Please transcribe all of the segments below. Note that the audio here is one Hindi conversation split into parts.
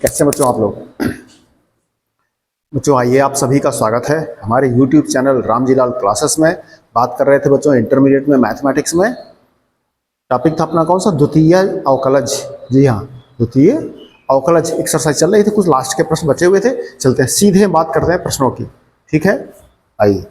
कैसे बच्चों आप लोग। बच्चों आइए, आप सभी का स्वागत है हमारे YouTube चैनल रामजीलाल क्लासेस में। बात कर रहे थे बच्चों इंटरमीडिएट में मैथमेटिक्स में। टॉपिक था अपना कौन सा, द्वितीय अवकलज। जी हाँ, द्वितीय अवकलज एक्सरसाइज चल रही थी, कुछ लास्ट के प्रश्न बचे हुए थे। चलते हैं सीधे बात करते हैं प्रश्नों की, ठीक है। आइए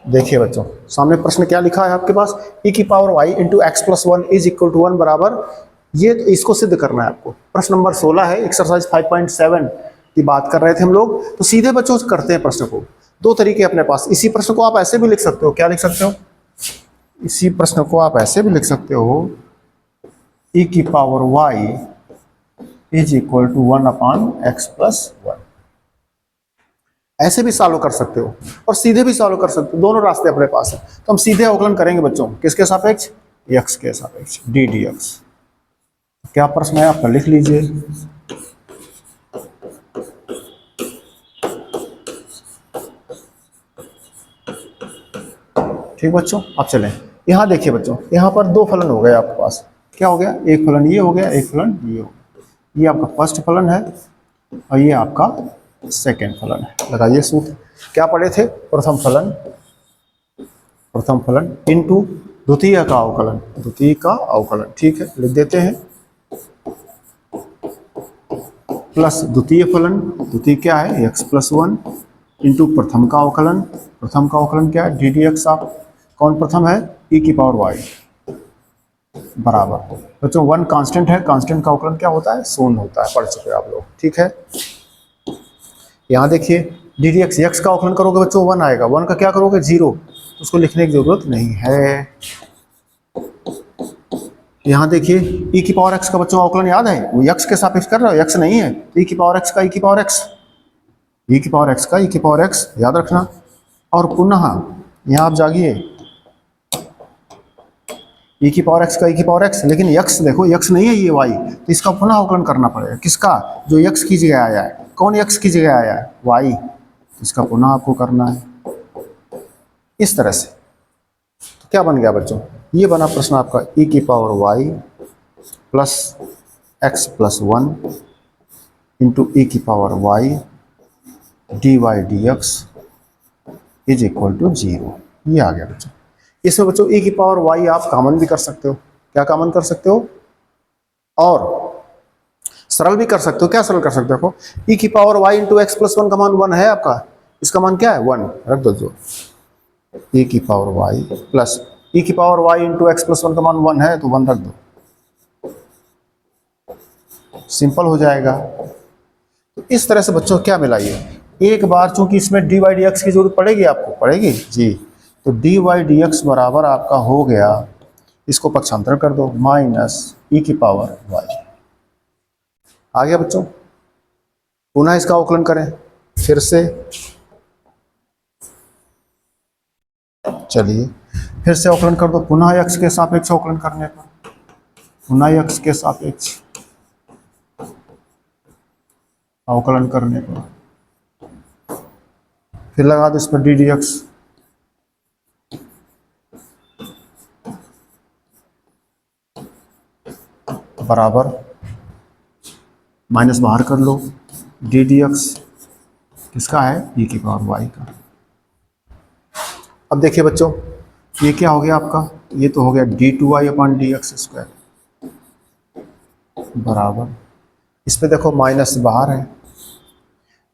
देखिए बच्चों, सामने प्रश्न क्या लिखा है आपके पास, e की power y into x plus one is equal to 1 बराबर। ये इसको सिद्ध करना है आपको। प्रश्न नंबर 16 है, एक्सरसाइज 5.7 की बात कर रहे थे हम लोग। तो सीधे बच्चों करते हैं प्रश्न को। दो तरीके अपने पास, इसी प्रश्न को आप ऐसे भी लिख सकते हो। क्या लिख सकते हो? इसी प्रश्न को आप ऐसे भी लिख सकते हो, e की power y is equal to 1 upon x plus one. ऐसे भी सॉल्व कर सकते हो और सीधे भी सॉल्व कर सकते हो, दोनों रास्ते अपने पास है। तो हम सीधे अवकलन करेंगे बच्चों, किसके सापेक्ष? x के सापेक्ष, डी डी एक्स। क्या प्रश्न है आपका, लिख लीजिए। ठीक बच्चों, अब चलें। यहां देखिए बच्चों, यहां पर दो फलन हो गए आपके पास। क्या हो गया? एक फलन ये हो गया, एक फलन ये हो गया। ये आपका फर्स्ट फलन है और ये आपका सेकेंड फलन है। लगाइए सूत्र। क्या पढ़े थे? प्रथम फलन इनटू द्वितीय का अवकलन, द्वितीय का अवकलन। ठीक है, लिख देते हैं। प्लस द्वितीय फलन, द्वितीय क्या है? एक्स प्लस वन इंटू प्रथम का अवकलन। प्रथम का अवकलन क्या है? D D x. आप कौन प्रथम है? e की पावर वाई बराबर। बच्चों वन कांस्टेंट है, कांस्टेंट का अवकलन क्या होता है? शून्य होता है, पढ़ चुके आप लोग। ठीक है, यहाँ देखिए डी डी एक्स, एक्स का अवकलन करोगे बच्चों 1 आएगा। 1 का क्या करोगे? 0। उसको लिखने की जरूरत नहीं है। यहाँ देखिए e की पावर x का बच्चों अवकलन याद है? वो x के सापेक्ष कर रहे हो, x नहीं है। e की पावर x का e की पावर x, e की पावर x का e की पावर x याद रखना। और पुनः यहाँ आप जागिए, e की पावर x का e की पावर x, लेकिन x देखो x नहीं है, ये y। तो इसका पुनः अवकलन करना पड़ेगा। किसका? जो x की जगह आया है। कौन x की जगह आया है? y। इसका पुनः आपको करना है इस तरह से। तो क्या बन गया बच्चों? ये बना प्रश्न आपका, e की power y plus x plus one into e की power y D Y D X is equal to 0। ये आ गया बच्चों। इसमें बच्चों e की पावर y आप कॉमन भी कर सकते हो। क्या कॉमन कर सकते हो? और सरल भी कर सकते हो। क्या सरल कर सकते हो? e की power y into x plus one का मान 1 है आपका। इसका मान क्या है? 1 रख दो। जो e की पावर y प्लस e की power y into x plus one का मान 1 है, तो 1 रख दो, सिंपल हो जाएगा। तो इस तरह से बच्चों क्या मिलाइए, एक बार चूंकि इसमें डी वाई डी एक्स की जरूरत पड़ेगी, आपको पड़ेगी जी। तो डी वाई डी एक्स बराबर आपका हो गया, इसको पक्षांतर कर दो, माइनस ई की पावर वाई। आ गया बच्चों। पुनः इसका अवकलन करें फिर से। चलिए फिर से अवकलन कर दो, पुनः एक्स के सापेक्ष अवकलन करने पर, पुनः एक्स के सापेक्ष अवकलन करने पर, फिर लगा दो इस पर डी डी एक्स बराबर, माइनस बाहर कर लो, डी डी एक्स किसका है? e की पावर वाई का। अब देखिए बच्चों, ये क्या हो गया आपका? ये तो हो गया d two Y upon D x square बराबर, इस पे देखो माइनस बाहर है।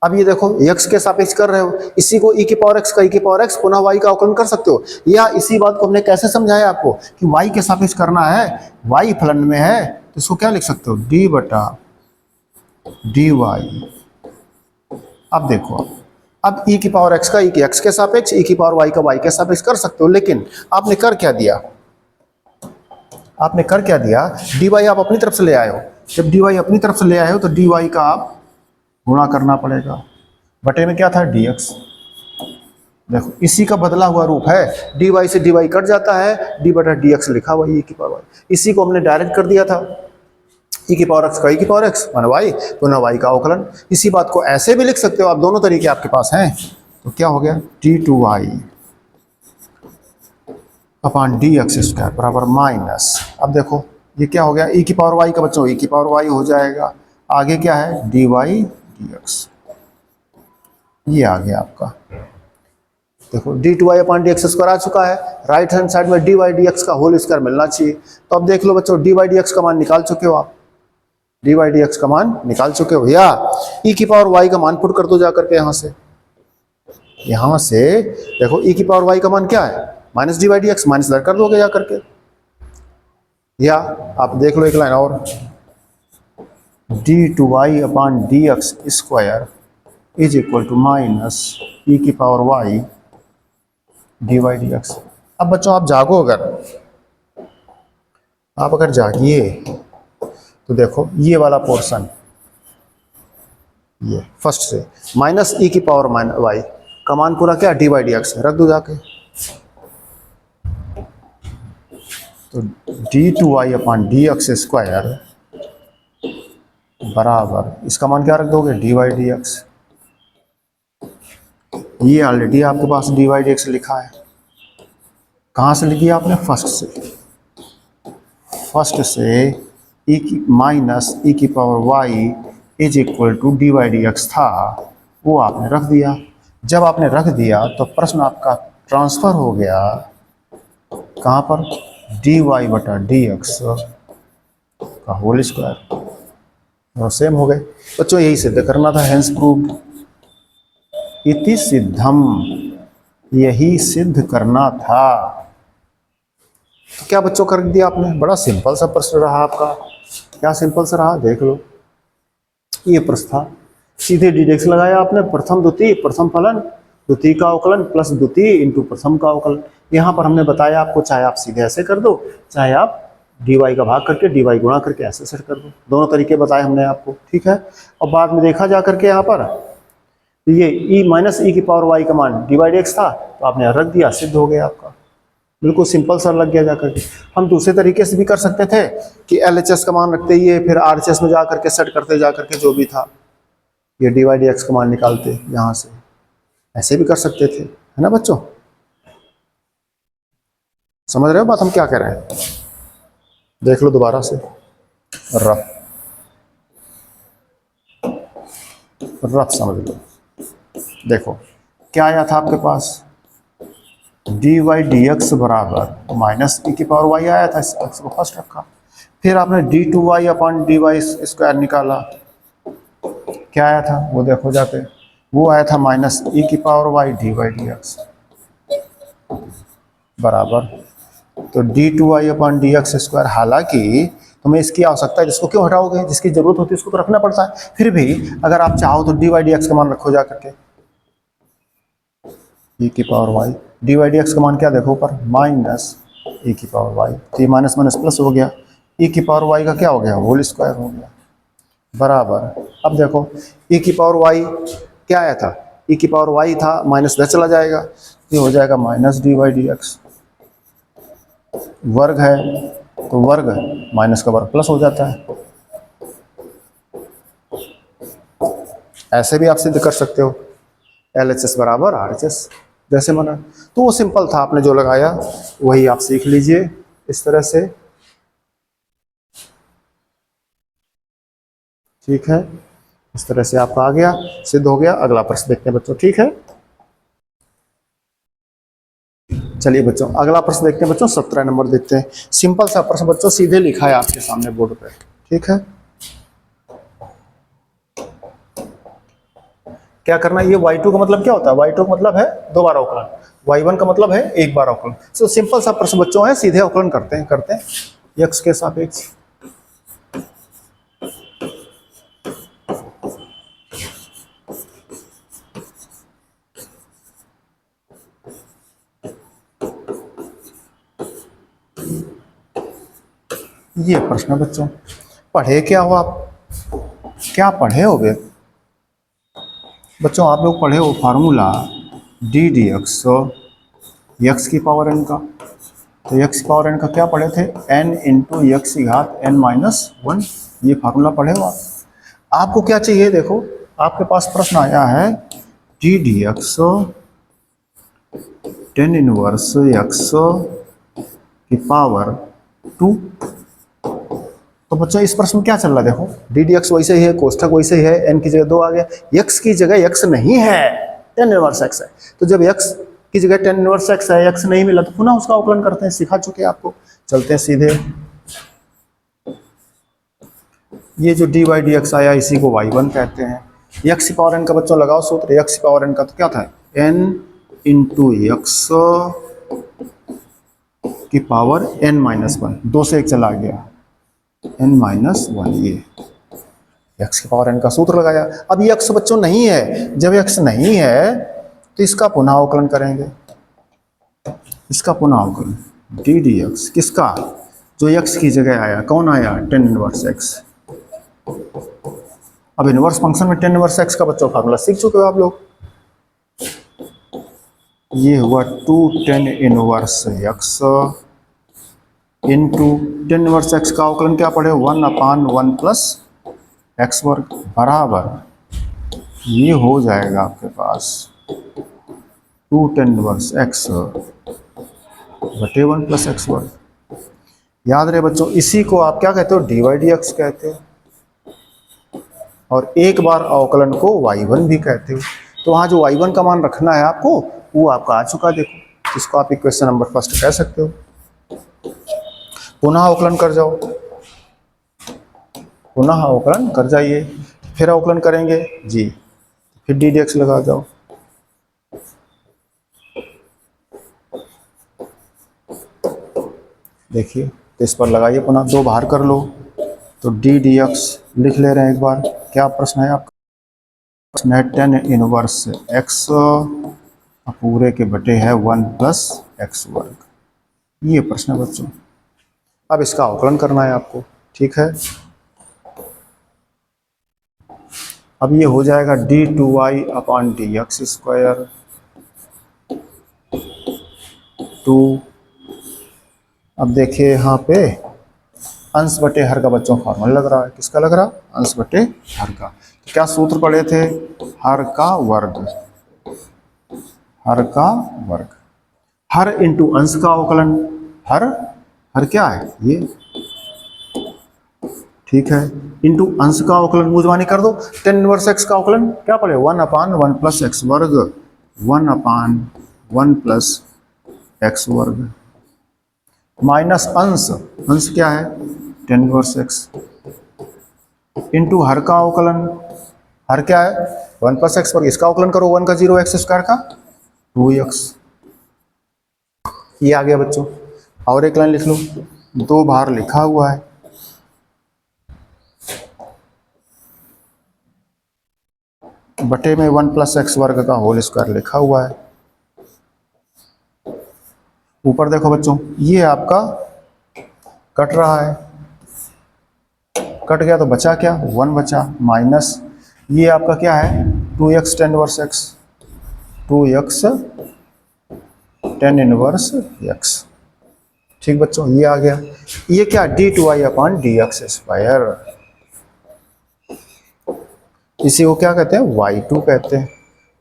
अब ये देखो x के सापेक्ष कर रहे हो, इसी को e की पावर x का e की पावर x पुनः y का अवकलन कर सकते हो। या इसी बात को हमने कैसे समझाया आपको कि y के सापेक्ष करना है, y फलन में है, तो इसको क्या लिख सकते हो? d बटा डी वाई। अब देखो, अब e की पावर x का e की x के सापेक्ष, e की पावर y का y के सापेक्ष कर सकते हो, लेकिन आपने कर क्या दिया? आपने कर क्या दिया? dy आप अपनी तरफ से ले आए हो। जब dy अपनी तरफ से ले आए हो तो dy का आप गुणा करना पड़ेगा। बटे में क्या था? dx। देखो इसी का बदला हुआ रूप है, dy से dy कट जाता है, d बटा dx लिखा हुआ e की पावर y। इसी को हमने डायरेक्ट कर दिया था, e की पावर x का e की पावर x माने y पुनः y का अवकलन। इसी बात को ऐसे भी लिख सकते हो आप, दोनों तरीके आपके पास हैं। तो क्या हो गया? d2y upon D x square बराबर माइनस, अब देखो ये क्या हो गया, ई की पावर वाई का बच्चों ई की पावर वाई हो जाएगा। आगे क्या है, डी वाई डी एक्स, ये आ गया आपका। देखो D two Y upon D x square आ चुका है, राइट हैंड साइड में डी वाई डी एक्स का होल स्क्वायर मिलना चाहिए। तो अब देख लो बच्चों, डी वाई डी एक्स का मान निकाल चुके हो आप, डी वाई डी एक्स का मान निकाल चुके हो, या ई की पावर वाई का मान पुट कर दो जाकर के यहाँ से देखो ई की पावर वाई का मान क्या है, minus d Y D x, minus कर दोगे जा करके, या आप देख लो एक लाइन और, D two Y upon D x square is equal to minus ई की power Y D Y D X. अब बच्चों आप जागो, आप अगर जागिए तो देखो ये वाला पोर्शन, ये फर्स्ट से माइनस ई की पावर माइनस वाई का मान पूरा क्या, डी वाई डी एक्स, रख दो जाके। तो d two Y upon D x square बराबर इसका मान क्या रख दोगे, डी वाई डी एक्स। ये ऑलरेडी आपके पास डी वाई डी एक्स लिखा है, कहाँ से लिखी आपने, फर्स्ट से ई की माइनस ई की power y is equal to d Y D x था, वो आपने रख दिया। जब आपने रख दिया तो प्रश्न आपका ट्रांसफर हो गया कहाँ पर, डी वाई बटा डी एक्स का होल स्क्वायर, और सेम हो गए बच्चों। यही सिद्ध करना था, हेंस प्रूव्ड इति सिद्धम, यही सिद्ध करना था। तो क्या बच्चों कर दिया आपने, बड़ा सिंपल सा प्रश्न रहा आपका, क्या सिंपल सा रहा, देख लो। ये प्रश्न था, सीधे डिडेक्स लगाया आपने, प्रथम द्वितीय, प्रथम फलन द्वितीय का अवकलन प्लस द्वितीय इंटू प्रथम का अवकलन। यहाँ पर हमने बताया आपको, चाहे आप सीधे ऐसे कर दो, चाहे आप डी वाई का भाग करके डी वाई गुणा करके ऐसे सेट कर दो, दोनों तरीके बताए हमने आपको, ठीक है। और बाद में देखा जा करके यहाँ पर ये ई माइनस ई की पावर वाई का मान डी वाई डी एक्स था, तो आपने रख दिया, सिद्ध हो गया आपका, बिल्कुल सिंपल सा लग गया जाकर के। हम दूसरे तरीके से भी कर सकते थे कि एलएचएस का मान रखते ही फिर आरएचएस में जा करके सेट करते जा करके, जो भी था ये डी वाई डी एक्स का मान निकालते यहाँ से, ऐसे भी कर सकते थे, है ना बच्चों। समझ रहे हो बात हम क्या कह रहे हैं, देख लो दोबारा से, रफ समझ लो। देखो क्या आया था आपके पास, डी वाई डी एक्स बराबर माइनस ई की पावर वाई आया था, इस एक्स को फर्स्ट रखा, फिर आपने d two Y upon d y square निकाला, क्या आया था वो देखो जाके, वो आया था माइनस ई की power Y D Y D x बराबर, तो d two Y upon D x square. हालांकि तुम्हें इसकी आवश्यकता है, जिसको क्यों हटाओगे, जिसकी जरूरत होती है उसको तो रखना पड़ता है, फिर भी अगर आप चाहो तो डी वाई डी एक्स का मान रखो जा करके, ई की power Y D Y D x का मान क्या देखो ऊपर, माइनस ई की पावर वाई, तो ये माइनस माइनस प्लस हो गया, ई की पावर वाई का क्या हो गया, होल स्क्वायर हो गया बराबर। अब देखो ई की पावर वाई क्या आया था, ई की पावर वाई था, माइनस दस चला जाएगा, ये हो जाएगा minus d Y D x, वर्ग है तो वर्ग माइनस का वर्ग प्लस हो जाता है। ऐसे भी आप सिद्ध कर सकते हो, LHS बराबर RHS जैसे माना, तो वो सिंपल था, आपने जो लगाया वही आप सीख लीजिए इस तरह से, ठीक है। इस तरह से आपका आ गया, सिद्ध हो गया। अगला प्रश्न देखते हैं बच्चों, ठीक है। चलिए बच्चों अगला प्रश्न देखते हैं बच्चों, 17 नंबर देखते हैं। सिंपल सा प्रश्न बच्चों, सीधे लिखा है आपके सामने बोर्ड पे, ठीक है। क्या करना है, ये y2 का मतलब क्या होता है, y2 का मतलब है दो बार अवकलन, y1 का मतलब है एक बार अवकलन। तो सिंपल सा प्रश्न बच्चों है, सीधे अवकलन करते हैं x के सापेक्ष। ये प्रश्न बच्चों, पढ़े क्या हो आप, क्या पढ़े हो बे बच्चों, आप लोग पढ़े हो formula D D x x की पावर एन का, तो एक्स की पावर एन का क्या पढ़े थे, एन इंटू एक्स की घात एन माइनस वन, ये फार्मूला पढ़े हो आप। आपको क्या चाहिए, देखो आपके पास प्रश्न आया है D D x ten inverse x की पावर 2, तो बच्चों इस प्रश्न में क्या चल रहा है, देखो डी डी एक्स वैसे ही है, कोष्ठक वैसे ही है, एन की जगह 2 आ गया, एक्स की जगह एक्स नहीं है, टेन इनवर्स एक्स है। तो जब एक्स की जगह टेन इनवर्स एक्स है, एक्स नहीं मिला, तो पुनः उसका अवकलन करते हैं, सिखा चुके हैं आपको। चलते हैं सीधे, ये जो डी वाई डी एक्स आया इसी को y1 कहते हैं। एक्स पावर एन का बच्चों लगाओ सूत्र, एक्स पावर एन का तो क्या था, n इंटू एक्स की पावर n माइनस 1, 2 से 1 चला गया, n माइनस 1, ये x की पावर n का सूत्र लगाया। अब ये x बच्चों नहीं है, जब x नहीं है तो इसका पुनः अवकलन करेंगे, इसका पुनः अवकलन डी डी एक्स, किसका, जो x की जगह आया, कौन आया, टेन इनवर्स x। अब इनवर्स फंक्शन में टेन इनवर्स एक्स का बच्चों फार्मूला सीख चुके हो आप लोग, ये हुआ 2 ten inverse x into ten inverse x का अवकलन क्या पड़े, 1/1 प्लस एक्स वर्ग बराबर, ये हो जाएगा आपके पास 2 टेन इनवर्स एक्स बटे 1 प्लस एक्स वर्ग। याद रहे बच्चों, इसी को आप क्या कहते हो, डी वाई डी एक्स कहते हो, और एक बार अवकलन को y1 भी कहते हो। तो वहाँ जो y1 का मान रखना है आपको, वो आपका आ चुका, देखो इसको आप इक्वेशन नंबर फर्स्ट कह सकते हो। पुनः अवकलन कर जाओ, पुनः अवकलन कर जाइए, फिर अवकलन करेंगे जी, फिर डी डी एक्स लगा जाओ, देखिए तो इस पर लगाइए, पुनः 2 बाहर कर लो, तो डी डी एक्स लिख ले रहे हैं एक बार। क्या प्रश्न है आपका, प्रश्न है टेन इनवर्स एक्स पूरे के बटे है 1 प्लस एक्स वर्ग, ये प्रश्न है बच्चों। अब इसका अवकलन करना है आपको, ठीक है। अब ये हो जाएगा d two Y upon D x square 2। अब देखिए यहाँ पे अंश बटे हर का बच्चों फॉर्मूला लग रहा है, किसका लग रहा, अंश बटे हर का। तो क्या सूत्र पढ़े थे, हर का वर्ग, हर का वर्ग, हर इंटू अंश का अवकलन, हर, हर क्या है ये, ठीक है, इंटू अंश का अवकलन मूजवानी कर दो, टेन इनवर्स एक्स का अवकलन क्या पड़े, 1/1 प्लस एक्स वर्ग, 1/1 प्लस एक्स वर्ग माइनस अंश, अंश क्या है, टेन इनवर्स एक्स इंटू हर का अवकलन, हर क्या है 1 प्लस एक्स वर्ग, इसका अवकलन करो 1 का 0 एक्स स्क्वायर का 2x, ये आ गया बच्चों। और एक लाइन लिख लो, 2 बाहर लिखा हुआ है, बटे में 1 प्लस एक्स वर्ग का होल स्क्वायर लिखा हुआ है। ऊपर देखो बच्चों, ये आपका कट रहा है, कट गया तो बचा क्या, 1 बचा, माइनस ये आपका क्या है 2x tan inverse x, 2x tan inverse x, ठीक बच्चों, ये आ गया। ये क्या, d two y upon D x square, इसी को क्या कहते हैं, y2 कहते हैं।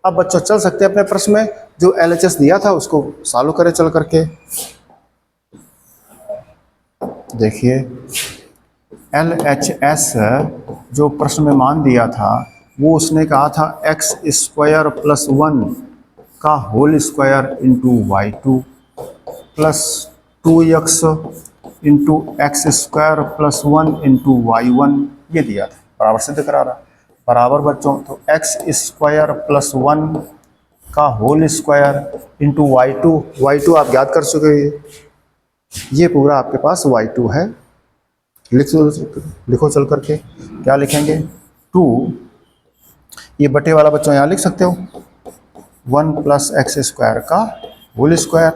अब बच्चों चल सकते हैं अपने प्रश्न में, जो LHS दिया था उसको सॉल्व करें चल करके। देखिए LHS जो प्रश्न में मान दिया था, वो उसने कहा था x स्क्वायर प्लस 1 का whole square into y2 plus 2x into x square plus 1 into y1, ये दिया था, बराबर सिद्ध करा रहा, बराबर बच्चों। तो x स्क्वायर प्लस 1 का होल स्क्वायर इंटू y2 आप याद कर चुके हैं, ये पूरा आपके पास y2 है। लिखो चल करके, क्या लिखेंगे, 2, ये बटे वाला बच्चों यहाँ लिख सकते हो, 1 प्लस एक्स स्क्वायर का होल स्क्वायर,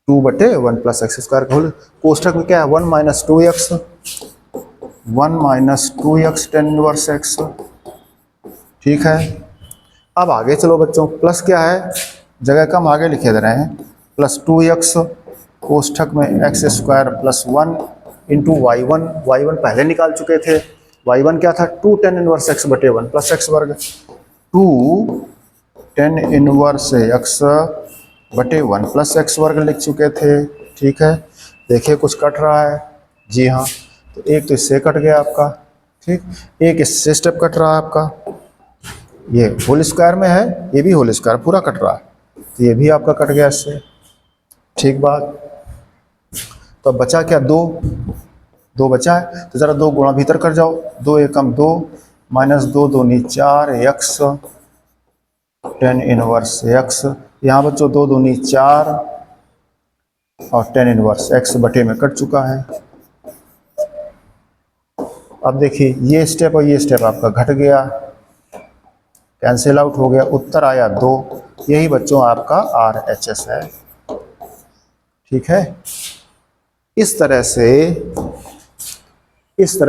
2 बटे 1 प्लस एक्स स्क्वायर का होल, कोष्ठक में क्या है 1 minus 2x, 1 minus 2x tan inverse x, ठीक है। अब आगे चलो बच्चों, प्लस क्या है, जगह कम आगे लिखे दे रहे हैं, प्लस 2x कोष्ठक में x square plus 1 into y1 पहले निकाल चुके थे, y1 क्या था 2 टेन इनवर्स एक्स बटे 1 प्लस एक्स वर्ग, 2 टेन इनवर्स एक्स बटे 1 प्लस एक्स वर्ग लिख चुके थे, ठीक है। देखिए कुछ कट रहा है, जी हाँ, तो एक तो इससे कट गया आपका, ठीक, एक इससे स्टेप कट रहा है आपका, ये होल स्क्वायर में है, ये भी होल स्क्वायर पूरा कट रहा है, तो ये भी आपका कट गया इससे, ठीक बात। तो अब बचा क्या, दो, दो बचा है, तो ज़रा दो गुणा भीतर कर जाओ, दो एकम दो, माइनस दो दूनी चार, एक्स टेन इनवर्स एक्स, यहाँ बच्चों दो दूनी चार और टेन इनवर्स एक्स बटे में कट चुका है। अब देखिए ये स्टेप और ये स्टेप आपका घट गया, कैंसिल आउट हो गया, उत्तर आया दो, यही बच्चों आपका RHS है, ठीक है। इस तरह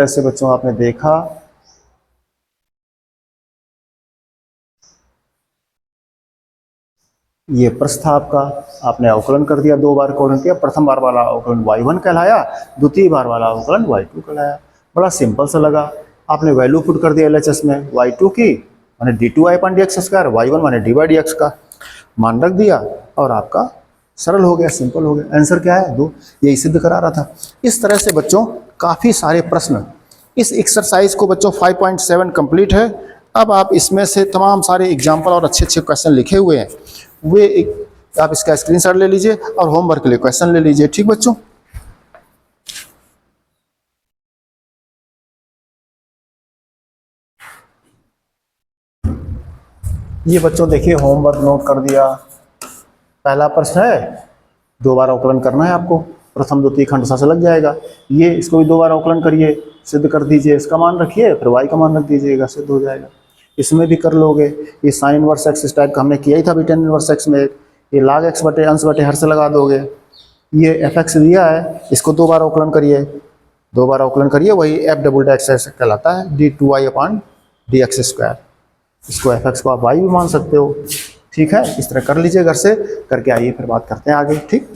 से बच्चों आपने देखा ये प्रश्न था आपका, आपने अवकलन कर दिया, दो बार अवकलन किया, प्रथम बार वाला अवकलन y1 कहलाया, द्वितीय बार वाला अवकलन y2 कहलाया। बड़ा सिंपल सा लगा, आपने वैल्यू पुट कर दिया LHS में, y2 की माने d2y/dx², y1 माने d/dx का मान रख दिया और आपका सरल हो गया, सिंपल हो गया। आंसर क्या है, 2, यही सिद्ध करा रहा था। इस तरह से बच्चों काफ़ी सारे प्रश्न, इस एक्सरसाइज को बच्चों 5.7 कंप्लीट है। अब आप इसमें से तमाम सारे एग्जाम्पल और अच्छे अच्छे क्वेश्चन लिखे हुए हैं, वे आप इसका स्क्रीनशॉट ले लीजिए और होमवर्क के लिए क्वेश्चन ले लीजिए, ठीक बच्चों। ये बच्चों देखिए होमवर्क नोट कर दिया। पहला प्रश्न है, दो बार अवकलन करना है आपको, प्रथम द्वितीय खंड से लग जाएगा, ये इसको भी दो बार अवकलन करिए, सिद्ध कर दीजिए, इसका मान रखिए फिर y का मान रख दीजिएगा, सिद्ध हो जाएगा। इसमें भी कर लोगे, ये साइन इनवर्स एक्स इस टाइप का हमने किया ही था भी टेन इनवर्स एक्स में, ये log x बटे अंश बटे हर से लगा दोगे। ये fx दिया है, इसको दो बार अवकलन करिए, दो बार अवकलन करिए, वही f=x कहलाता है, d2y/dx²। इसको fx को आप y भी मान सकते हो, ठीक है। इस तरह कर लीजिए, घर से करके आइए, फिर बात करते हैं आगे, ठीक।